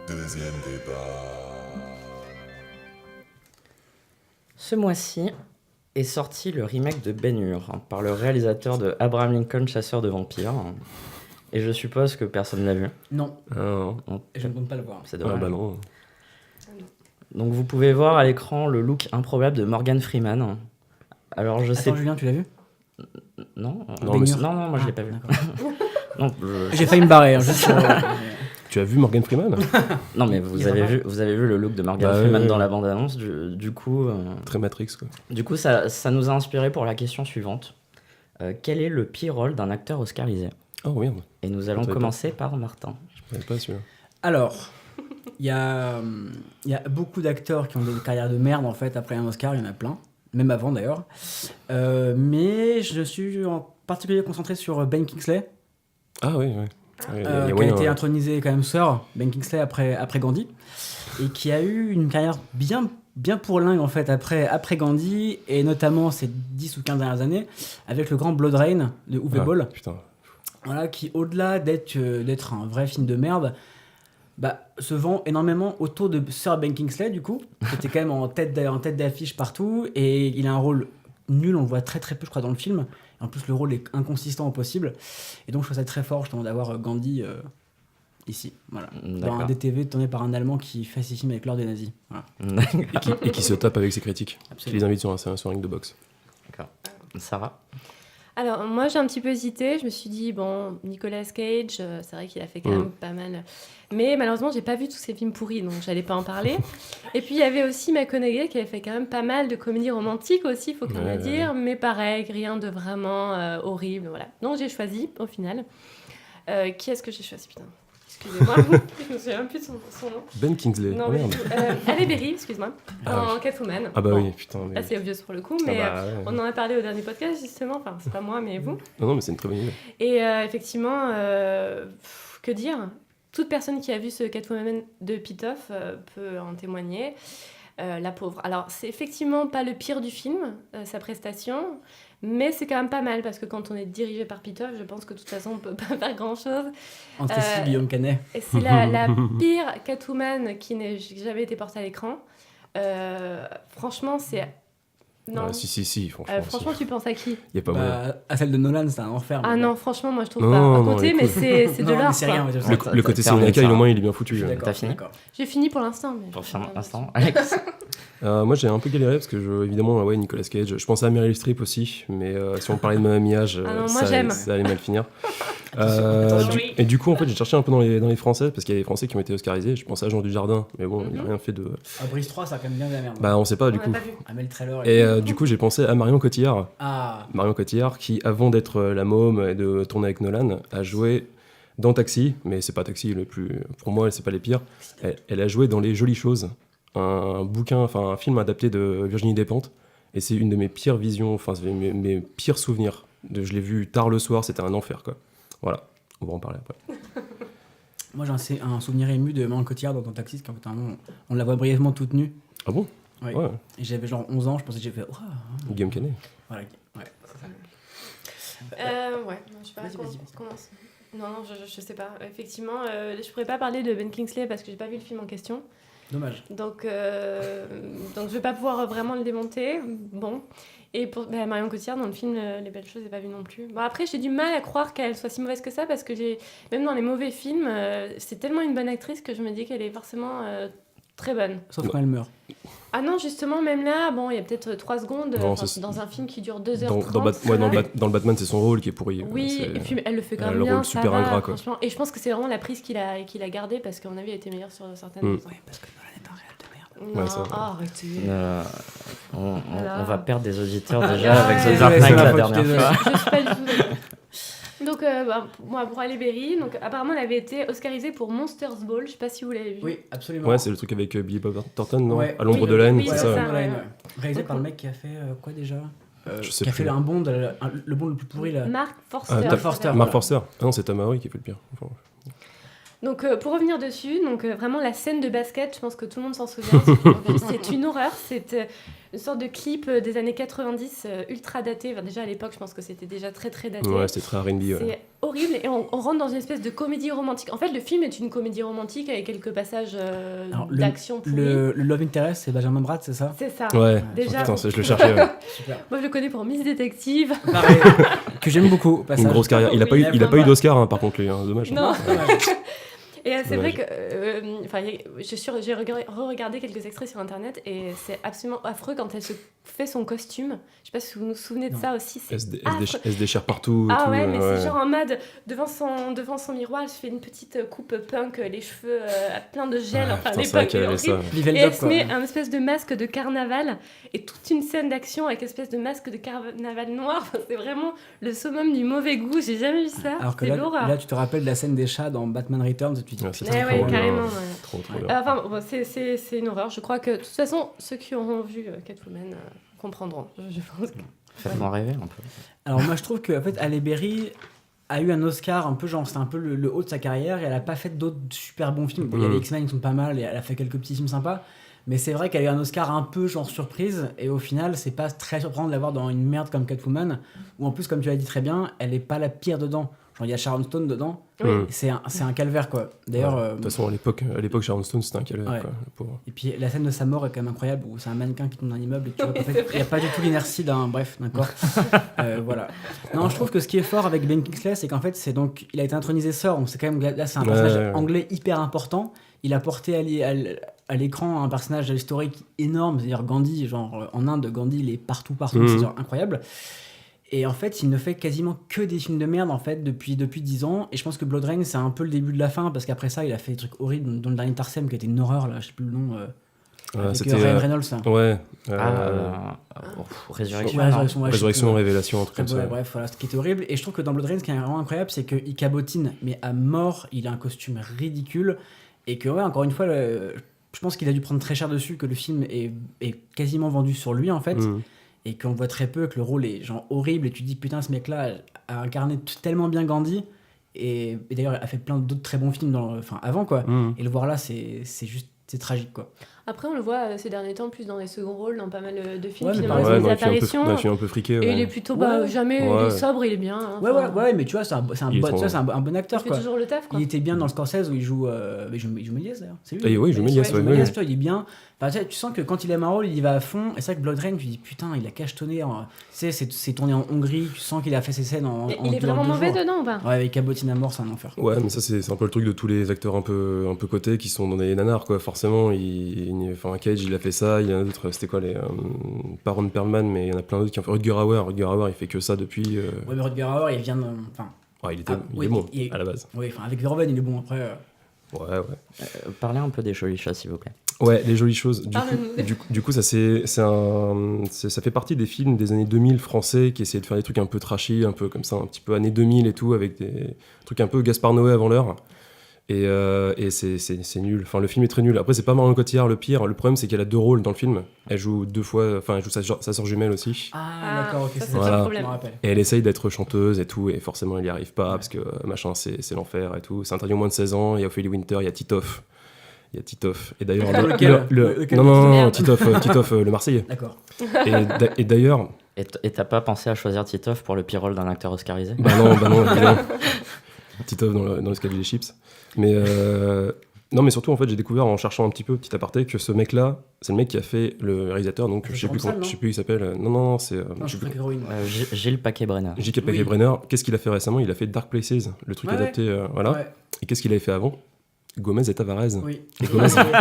Deuxième débat. Ce mois-ci est sorti le remake de Ben-Hur par le réalisateur de Abraham Lincoln, Chasseur de vampires. Et je suppose que personne ne l'a vu. Non, Non, je ne compte pas le voir. c'est Ah dommage. bah non. Donc vous pouvez voir à l'écran le look improbable de Morgan Freeman. Alors je sais... Attends, Julien, tu l'as vu? Non, Non, Ben-Hur. mais c'est- non, moi je l'ai pas vu. Non, J'ai failli me barrer. Hein, juste, Tu as vu Morgan Freeman? non, mais Il vous est avez sympa. vu le look de Morgan Bah, Freeman ouais, dans ouais. la bande-annonce. Du coup, Très Matrix, quoi. ça nous a inspiré pour la question suivante. Quel est le pire rôle d'un acteur oscarisé? Oh merde, Et nous allons savais pas. commencer par Martin. je savais pas celui-là. Alors, il y a beaucoup d'acteurs qui ont des carrières de merde en fait après un Oscar, il y en a plein, même avant d'ailleurs. Mais je suis en particulier concentré sur Ben Kingsley, Ah oui, oui. Il y a qui a moyen, été ouais. intronisé quand même Sir Ben Kingsley après Gandhi, et qui a eu une carrière bien pourlingue en fait après Gandhi, et notamment ces 10 ou 15 dernières années, avec le grand Blood Rain de Uwe Ah, Boll. putain. Voilà, qui au-delà d'être un vrai film de merde, bah, se vend énormément autour de Sir Ben Kingsley, du coup, qui était quand même en tête d'affiche partout, et il a un rôle nul, on le voit très très peu, je crois, dans le film. En plus, le rôle est inconsistant au possible, et donc je trouve ça très fort, justement, d'avoir Gandhi ici, voilà. Dans D'accord. un DTV tourné par un Allemand qui fait ses films avec l'or des nazis. Voilà. Et qui se tape avec ses critiques. Qui Absolument. les invite sur un ring de boxe. Sarah? Alors, moi, j'ai un petit peu hésité. Je me suis dit, bon, Nicolas Cage, c'est vrai qu'il a fait quand même pas mal. Mais malheureusement, j'ai pas vu tous ces films pourris, donc j'allais pas en parler. Et puis, il y avait aussi McConaughey qui avait fait quand même pas mal de comédies romantiques aussi, faut quand même le dire. Mais pareil, rien de vraiment horrible, voilà. Donc, j'ai choisi, au final. Qui est-ce que j'ai choisi, putain? Excusez-moi, je me souviens même plus de son nom. Ben Kingsley. Non, Oh, mais merde. Halle Berry, excuse-moi, Ah en Catwoman. Ah bah Bon, oui, putain. Mais... assez obvious pour le coup, Ah mais bah, ouais. on en a parlé au dernier podcast justement, enfin c'est pas moi mais vous. Non, mais c'est une très bonne idée. Et effectivement, que dire? Toute personne qui a vu ce Catwoman de Pitoff peut en témoigner. La pauvre. Alors c'est effectivement pas le pire du film, sa prestation, mais c'est quand même pas mal parce que quand on est dirigé par Pitoff, je pense que de toute façon on peut pas faire grand chose. Entre ici, Guillaume Canet. Et c'est la pire Catwoman qui n'ait jamais été portée à l'écran. Franchement, c'est. Non. Ah, si, franchement. Franchement, tu penses à qui? Il y a pas moyen. Bah, à celle de Nolan, c'est un enfer. Ah mais non, bon. franchement, moi je trouve Non, pas. À non, côté, mais écoute. c'est de Non, mais l'art. c'est quoi. rien. mais je- Le- Le t'as côté terminé Serenaka, ça. au moins, il est bien foutu. Je suis ouais. d'accord, T'as je suis fini d'accord. J'ai fini pour l'instant. Mais Pour je- finir l'instant, Alex? Moi, j'ai un peu galéré parce que, évidemment, ouais, Nicolas Cage. Je pensais à Meryl Streep aussi, mais si on parlait de Mamie Age, Ah non, moi, j'aime. ça allait mal finir. Attention. Et du coup, en fait, j'ai cherché un peu dans les Français, parce qu'il y a des Français qui ont été oscarisés. Je pensais à Jean Dujardin, mais bon, il n'a rien fait de. Ah, Brice 3, ça a quand même bien de la merde. Bah, on sait pas, On du n'a coup. pas vu. Amel Trailer. Et du coup, j'ai pensé à Marion Cotillard. Ah, Marion Cotillard, qui, avant d'être la môme et de tourner avec Nolan, a joué dans Taxi, mais c'est pas Taxi le plus. Pour moi, c'est pas les pires. Elle a joué dans Les Jolies Choses, un film adapté de Virginie Despentes, et c'est une de mes pires visions, enfin, c'est mes pires souvenirs. Je l'ai vu tard le soir, c'était un enfer, quoi. Voilà, on va en parler après. moi j'ai un souvenir ému de Marion Cotillard dans ton taxi, parce qu'en fait, à un moment, on la voit brièvement toute nue. Ah bon? Oui. Ouais, Et j'avais genre 11 ans, je pensais que j'ai fait. Oh, Guillaume Canet. voilà. Ouais. Ouais, non, je sais pas. Vas-y, vas-y. Commence. Non, je sais pas. Effectivement, je pourrais pas parler de Ben Kingsley parce que j'ai pas vu le film en question. Dommage. Donc je vais pas pouvoir vraiment le démonter. Bon. Et pour Marion Cotillard, dans le film Les Belles Choses, j'ai pas vu non plus. Bon, après, j'ai du mal à croire qu'elle soit si mauvaise que ça parce que même dans les mauvais films, c'est tellement une bonne actrice que je me dis qu'elle est forcément très bonne. Sauf quand elle meurt. Ah non, justement, même là, bon, il y a peut-être 3 secondes Non, dans un film qui dure 2h30. Dans le Batman, c'est son rôle qui est pourri. Oui, C'est- et puis elle le fait quand elle a même le bien, rôle ça super va, ingrat, quoi. franchement. Et je pense que c'est vraiment la prise qu'il a gardée parce qu'à mon avis, elle était meilleure sur certaines. Mm. Ouais, parce que Nolan est un réel de merde. Non, Ouais, ça va. arrêtez. On va perdre des auditeurs Ah, déjà avec ouais, The Dark ouais, Knight c'est la ma faute, dernière désolé. fois. Je suis pas du tout d'accord. Donc, moi, pour Halle Berry, donc, apparemment, elle avait été oscarisée pour Monsters Ball. Je sais pas si vous l'avez vu. Oui, absolument. Ouais, c'est le truc avec Billy Bob Thornton, non? Ouais. À l'ombre Oui, de la haine, oui, c'est c'est ça? ça. Nolan, ouais. ouais. Réalisé par le mec qui a fait quoi déjà Je sais Qui a fait plus. un bond, le bond le plus pourri là. Mark Forster. Ah, Mark Forster. Mark Voilà. Forster. Ah non, c'est Tom Hardy qui fait le pire. Enfin, Donc, pour revenir dessus, donc, vraiment la scène de basket, je pense que tout le monde s'en souvient. C'est une horreur. C'est une sorte de clip des années 90 ultra daté. Enfin, déjà à l'époque, je pense que c'était déjà très très daté. ouais, c'était très R&B. Ouais. C'est horrible et on rentre dans une espèce de comédie romantique. En fait, le film est une comédie romantique avec quelques passages Alors, d'action pourris. Le Love Interest, c'est Benjamin Bratt, c'est ça? C'est ça. Ouais, Déjà. putain, je le cherchais. Ouais. Super. Moi, je le connais pour Miss Détective. Pareil, que j'aime beaucoup. au passage. Une grosse carrière. Il a Oui, pas eu d'Oscar, hein, par contre, lui. Hein, dommage. Non. Dommage. Et c'est vrai Dommage. que, j'ai re-regardé quelques extraits sur internet et c'est absolument affreux quand elle se fait son costume. Je sais pas si vous vous souvenez de Non. ça aussi. C'est Elle se déchire partout. Et ah tout, ouais, mais ouais. c'est genre en mode devant son miroir, elle se fait une petite coupe punk, les cheveux plein de gel. Ouais, Enfin, putain, c'est vrai l'époque qu'elle est avait horrible. ça. Level Et elle up, se quoi. met un espèce de masque de carnaval et toute une scène d'action avec une espèce de masque de carnaval noir. Enfin, c'est vraiment le summum du mauvais goût. J'ai jamais vu ça. Alors que C'est là, l'horreur. là, tu te rappelles de la scène des chats dans Batman Returns et tu te dis Ouais, c'est putain, Eh trop ouais, bien. carrément. Ouais. Trop bien. Enfin, bon, c'est une horreur. Je crois que de toute façon, ceux qui auront vu Catwoman comprendront. Je pense que... Faites-moi rêver un peu. Alors moi je trouve que en fait Halle Berry a eu un Oscar un peu genre c'était un peu le haut de sa carrière et elle a pas fait d'autres super bons films. Bon, il y a les X-Men qui sont pas mal et elle a fait quelques petits films sympas, mais c'est vrai qu'elle a eu un Oscar un peu genre surprise et au final c'est pas très surprenant de l'avoir dans une merde comme Catwoman où en plus comme tu l'as dit très bien elle est pas la pire dedans. Genre il y a Sharon Stone dedans. Oui. Mm. C'est un calvaire quoi. D'ailleurs Ouais. De toute façon, à l'époque, Sharon Stone, c'était un calvaire, Ouais. quoi, le pauvre. et puis la scène de sa mort est quand même incroyable où c'est un mannequin qui tombe d'un immeuble et tu vois qu'en fait il n'y a pas du tout l'inertie d'un bref d'accord. Voilà. Non je trouve que ce qui est fort avec Ben Kingsley c'est qu'en fait c'est donc il a été intronisé Sir donc c'est quand même là c'est un personnage Ouais. anglais hyper important. Il a porté à l'écran un personnage historique énorme c'est-à-dire Gandhi genre en Inde Gandhi il est partout c'est genre incroyable. Et en fait, il ne fait quasiment que des films de merde en fait depuis 10 ans. Et je pense que Blood Rain c'est un peu le début de la fin parce qu'après ça, il a fait des trucs horribles, dont le dernier Tarsem qui était une horreur là, je sais plus le nom. Avec C'était. Ryan Reynolds. Là. Ouais. Résurrection. Ouais, non. Résurrection, ouais, je sais Résurrection, plus. Révélation, un truc comme Ouais, ça. bref, voilà, ce qui était horrible. Et je trouve que dans Blood Rain, ce qui est vraiment incroyable, c'est qu'il cabotine, mais à mort, il a un costume ridicule. Et que, ouais, encore une fois, je pense qu'il a dû prendre très cher dessus, que le film est quasiment vendu sur lui en fait. Mm. Et qu'on voit très peu, que le rôle est genre horrible. Et tu te dis, putain, ce mec-là a incarné tellement bien Gandhi. Et d'ailleurs, a fait plein d'autres très bons films avant quoi. Mm. Et le voir là, c'est juste. C'est tragique quoi. Après, on le voit ces derniers temps plus dans les seconds rôles, dans pas mal de films. Ouais, mais Finalement, par il Ouais, fait des apparitions. dans les films un peu friqués. Et ouais. il est plutôt, Ouais. jamais, il Ouais. est sobre, il est bien. hein, Ouais, enfin, ouais, mais tu vois, c'est un Il est bon, trop- tu vois, c'est un bon Il acteur fait quoi. toujours le taf, quoi. Il était bien dans Scorsese où il joue Méliès d'ailleurs. C'est lui. Ah, oui, il joue Méliès, ouais, Méliès, ouais. tu vois, il est bien. Enfin, tu sens que quand il aime un rôle, il y va à fond. Et c'est vrai que Blood Rain, tu dis putain, il a cachetonné. Tu sais, c'est tourné en Hongrie. Tu sens qu'il a fait ses scènes en. Et en il est deux- vraiment en 2 mauvais jours. dedans ou pas Ouais, avec cabotine à mort, c'est un enfer. Ouais, mais ça, c'est un peu le truc de tous les acteurs un peu cotés qui sont dans des nanars, quoi. Forcément, enfin, Cage, il a fait ça. Il y en a d'autres, c'était quoi, pas Ron Perlman, mais il y en a plein d'autres qui ont fait. Rutger Hauer, il fait que ça depuis. Ouais, mais Rutger Hauer, il vient de. Enfin, Ouais, il oui, est bon, il- à la base. oui, enfin, avec Verhoeven, il est bon après. Ouais. Parlez un peu des jolis chats, s'il vous plaît. Ouais, les jolies choses. Parle-nous. Du coup, ça fait partie des films des années 2000 français qui essayaient de faire des trucs un peu trashy, un peu comme ça, un petit peu années 2000 et tout, avec des trucs un peu Gaspard Noé avant l'heure. Et c'est nul. Enfin, le film est très nul. Après, c'est pas Marion Cotillard le pire. Le problème, c'est qu'elle a 2 rôles dans le film. Elle joue 2 fois. Enfin, elle joue sa sœur jumelle aussi. Ah, d'accord, ok, ça, c'est c'est pas le problème. Je me rappelle. Et elle essaye d'être chanteuse et tout. Et forcément, elle y arrive pas parce que machin, c'est l'enfer et tout. C'est interdit aux moins de 16 ans. Il y a Ophélie Winter, il y a Titoff. Et d'ailleurs, Lequel non, Merde. Titoff, le Marseillais. D'accord. Et d'ailleurs, Et t'as pas pensé à choisir Titoff pour le pire rôle d'un acteur oscarisé? bah non, évidemment. Titoff dans l'escalier des chips. Mais non, mais surtout, en fait, j'ai découvert en cherchant un petit aparté que ce mec-là, c'est le mec qui a fait le réalisateur. Donc, je sais plus Jérôme Salle, comment il s'appelle. Non, c'est. Non, je suis Frank Heroin. Gilles Paquet-Brenner. J.K. Oui. Paquet-Brenner. Qu'est-ce qu'il a fait récemment? Il a fait Dark Places, le truc Ouais, adapté. Voilà. Ouais, Et qu'est-ce qu'il avait fait avant? Gomez et Tavares. oui.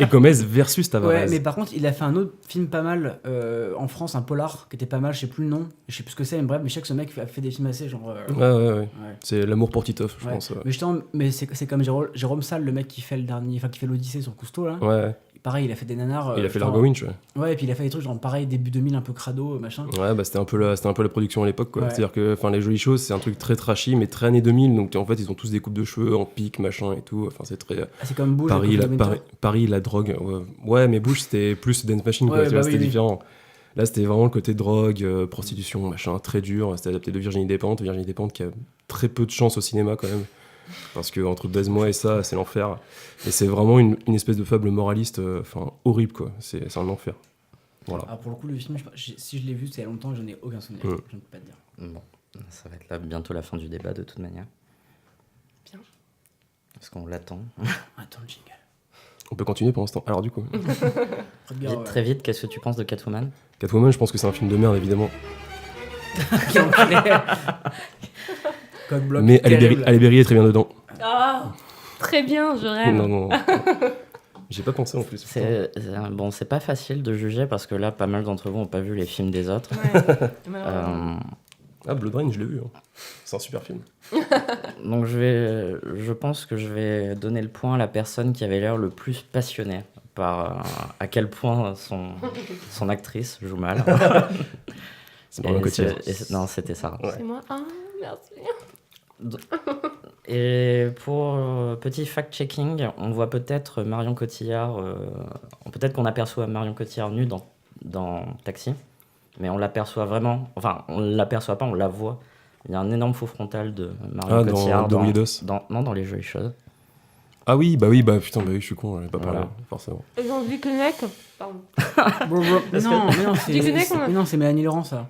Et Gomez versus Tavares. Ouais, mais par contre, il a fait un autre film pas mal en France, un polar qui était pas mal, je sais plus le nom, je sais plus ce que c'est, mais bref, mais je sais que ce mec a fait des films assez genre. Ouais. Ouais. C'est l'amour pour Titoff, je Ouais. pense. Mais justement, mais c'est comme Jérôme Salle, le mec qui fait le dernier, enfin qui fait l'Odyssée sur Cousteau là. Ouais. Pareil, il a fait des nanars. Il a fait genre- Largo Winch, ouais. Ouais, et puis il a fait des trucs genre pareil début 2000 un peu crado machin. Ouais, bah c'était un peu la production à l'époque, quoi. Ouais. C'est-à-dire que, enfin, les jolies choses, c'est un truc très trashy, mais très années 2000. Donc en fait, ils ont tous des coupes de cheveux en pique, machin et tout. Enfin, c'est très Ah, c'est comme Bouge. Paris, avec Winter. Paris, la drogue. Ouais, mais Bush, c'était plus Dance Machine, quoi. Ouais, Tu vois, bah c'était oui. différent. Là, c'était vraiment le côté drogue, prostitution, machin, très dur. C'était adapté de Virginie Despentes qui a très peu de chance au cinéma quand même. Parce que entre Baise-moi et ça, c'est l'enfer. Et c'est vraiment une espèce de fable moraliste, enfin horrible, quoi. C'est un enfer. Voilà. Ah, pour le coup, le film, si je l'ai vu, c'est il y a longtemps, j'en ai aucun souvenir. Mm. Je ne peux pas te dire. Bon, ça va être là bientôt la fin du débat de toute manière. bien. Parce qu'on l'attend. Attends le jingle. On peut continuer pour l'instant. Alors du coup, Regarde, Très vite, qu'est-ce que tu penses de Catwoman? Catwoman, je pense que c'est un film de merde évidemment. Quel enculé. Cockblock Mais terrible. Halle Berry est très bien dedans. Ah, très bien, je rêve. Non. J'ai pas pensé en plus. Bon, c'est pas facile de juger parce que là, pas mal d'entre vous n'ont pas vu les films des autres. Ouais, malheureusement. Ah, Blood Rain, je l'ai vu. C'est un super film. Donc je pense que je vais donner le point à la personne qui avait l'air le plus passionnée par à quel point son actrice joue mal. C'est Marion Cotillard. Non, c'était Sarah. Ouais. C'est moi. Ah, merci. Et pour petit fact-checking, on voit peut-être Marion Cotillard, peut-être qu'on aperçoit Marion Cotillard nue dans Taxi, mais on l'aperçoit vraiment, enfin on l'aperçoit pas, on la voit. Il y a un énorme faux frontal de Marion Cotillard dans Weirdos. dans Les Jolies Choses. Ah oui, putain, je suis con, j'avais pas parlé, Voilà. forcément. Et j'en dis que mec. Pardon. Mais non, Tu connais qu'on a- mais non, c'est Mélanie Laurent, ça.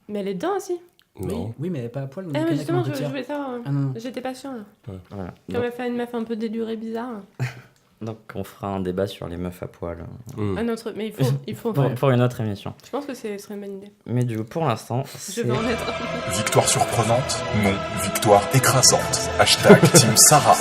Mais elle est dedans aussi. Non. Oui, mais elle est pas à poil. Ah, mais justement, je Cotillard. voulais savoir. Ah non. J'étais pas sûre. Voilà. Comme elle fait une meuf un peu délurée bizarre. Donc on fera un débat sur les meufs à poil Un autre, mais il faut pour une autre émission. Je pense que ce serait une bonne idée. Mais du coup, pour l'instant, Je c'est vais en être. Victoire surprenante? Non. Victoire écrasante. Hashtag Team Sarah.